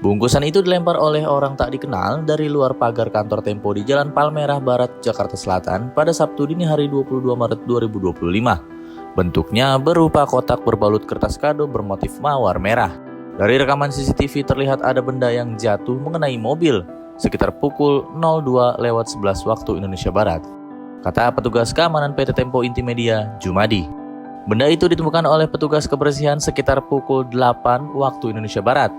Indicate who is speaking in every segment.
Speaker 1: Bungkusan itu dilempar oleh orang tak dikenal dari luar pagar kantor Tempo di Jalan Palmerah Barat, Jakarta Selatan pada Sabtu dini hari 22 Maret 2025. Bentuknya berupa kotak berbalut kertas kado bermotif mawar merah. Dari rekaman CCTV terlihat ada benda yang jatuh mengenai mobil sekitar pukul 02:11 waktu Indonesia Barat, kata petugas keamanan PT Tempo Intimedia, Jumadi. Benda itu ditemukan oleh petugas kebersihan sekitar pukul 8 waktu Indonesia Barat.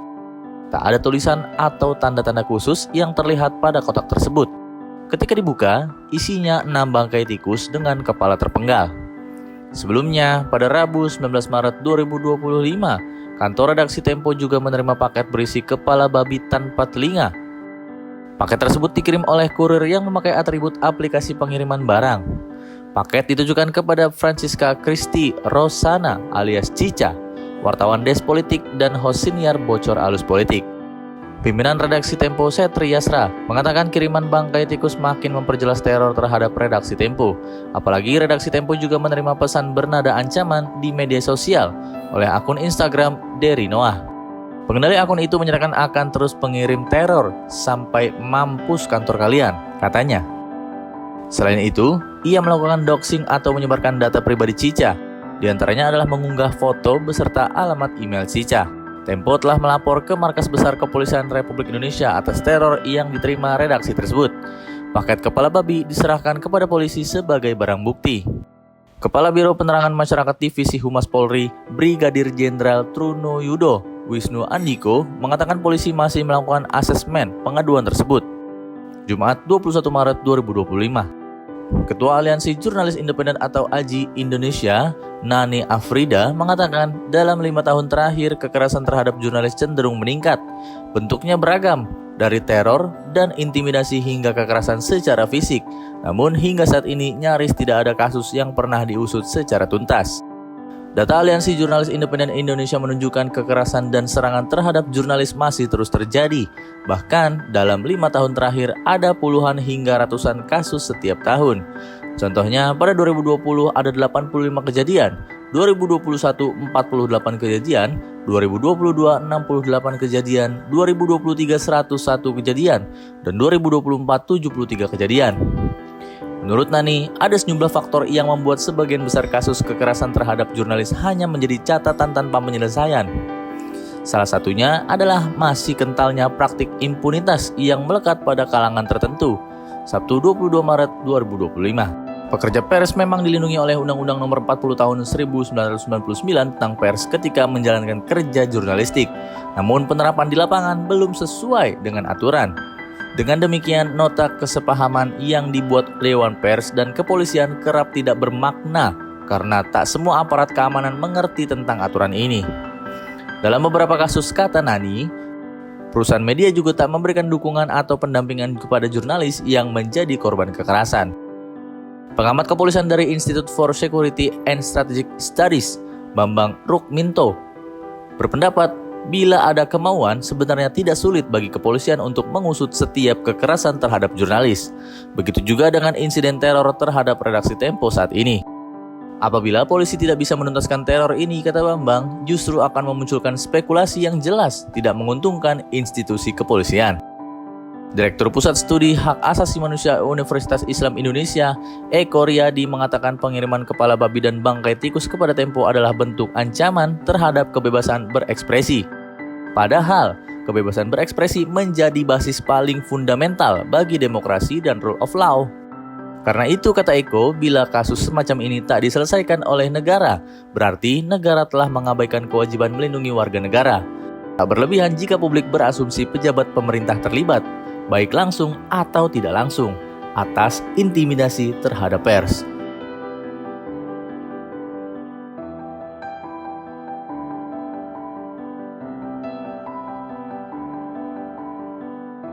Speaker 1: Tak ada tulisan atau tanda-tanda khusus yang terlihat pada kotak tersebut. Ketika dibuka, isinya 6 bangkai tikus dengan kepala terpenggal. Sebelumnya, pada Rabu 19 Maret 2025, kantor redaksi Tempo juga menerima paket berisi kepala babi tanpa telinga. Paket tersebut dikirim oleh kurir yang memakai atribut aplikasi pengiriman barang. Paket ditujukan kepada Francisca Christy Rosana alias Cica, wartawan Des Politik dan host siniar Bocor Alus Politik. Pimpinan redaksi Tempo Setri Yasra mengatakan kiriman bangkai tikus makin memperjelas teror terhadap redaksi Tempo. Apalagi redaksi Tempo juga menerima pesan bernada ancaman di media sosial oleh akun Instagram Dery Noah. Pengendali akun itu menyatakan akan terus pengirim teror sampai mampus kantor kalian, katanya. Selain itu, ia melakukan doxing atau menyebarkan data pribadi Cica. Di antaranya adalah mengunggah foto beserta alamat email Cica. Tempo telah melapor ke Markas Besar Kepolisian Republik Indonesia atas teror yang diterima redaksi tersebut. Paket kepala babi diserahkan kepada polisi sebagai barang bukti. Kepala Biro Penerangan Masyarakat Divisi Humas Polri, Brigadir Jenderal Truno Yudo Wisnu Andiko mengatakan polisi masih melakukan asesmen pengaduan tersebut. Jumat 21 Maret 2025. Ketua Aliansi Jurnalis Independen atau AJI Indonesia, Nani Afrida, mengatakan dalam 5 tahun terakhir kekerasan terhadap jurnalis cenderung meningkat. Bentuknya beragam, dari teror dan intimidasi hingga kekerasan secara fisik. Namun hingga saat ini nyaris tidak ada kasus yang pernah diusut secara tuntas. Data Aliansi Jurnalis Independen Indonesia menunjukkan kekerasan dan serangan terhadap jurnalis masih terus terjadi. Bahkan dalam 5 tahun terakhir ada puluhan hingga ratusan kasus setiap tahun. Contohnya pada 2020 ada 85 kejadian, 2021 48 kejadian, 2022 68 kejadian, 2023 101 kejadian, dan 2024 73 kejadian. Menurut Nani, ada sejumlah faktor yang membuat sebagian besar kasus kekerasan terhadap jurnalis hanya menjadi catatan tanpa penyelesaian. Salah satunya adalah masih kentalnya praktik impunitas yang melekat pada kalangan tertentu. Sabtu 22 Maret 2025. Pekerja pers memang dilindungi oleh Undang-Undang Nomor 40 Tahun 1999 tentang pers ketika menjalankan kerja jurnalistik. Namun penerapan di lapangan belum sesuai dengan aturan. Dengan demikian, nota kesepahaman yang dibuat Dewan Pers dan Kepolisian kerap tidak bermakna karena tak semua aparat keamanan mengerti tentang aturan ini. Dalam beberapa kasus, kata Nani, perusahaan media juga tak memberikan dukungan atau pendampingan kepada jurnalis yang menjadi korban kekerasan. Pengamat kepolisian dari Institute for Security and Strategic Studies, Bambang Rukminto, berpendapat bila ada kemauan, sebenarnya tidak sulit bagi kepolisian untuk mengusut setiap kekerasan terhadap jurnalis. Begitu juga dengan insiden teror terhadap redaksi Tempo saat ini. Apabila polisi tidak bisa menuntaskan teror ini, kata Bambang, justru akan memunculkan spekulasi yang jelas tidak menguntungkan institusi kepolisian. Direktur Pusat Studi Hak Asasi Manusia Universitas Islam Indonesia, Eko Riyadi, mengatakan pengiriman kepala babi dan bangkai tikus kepada Tempo adalah bentuk ancaman terhadap kebebasan berekspresi. Padahal, kebebasan berekspresi menjadi basis paling fundamental bagi demokrasi dan rule of law. Karena itu, kata Eko, bila kasus semacam ini tak diselesaikan oleh negara, berarti negara telah mengabaikan kewajiban melindungi warga negara. Tak berlebihan jika publik berasumsi pejabat pemerintah terlibat, baik langsung atau tidak langsung, atas intimidasi terhadap pers.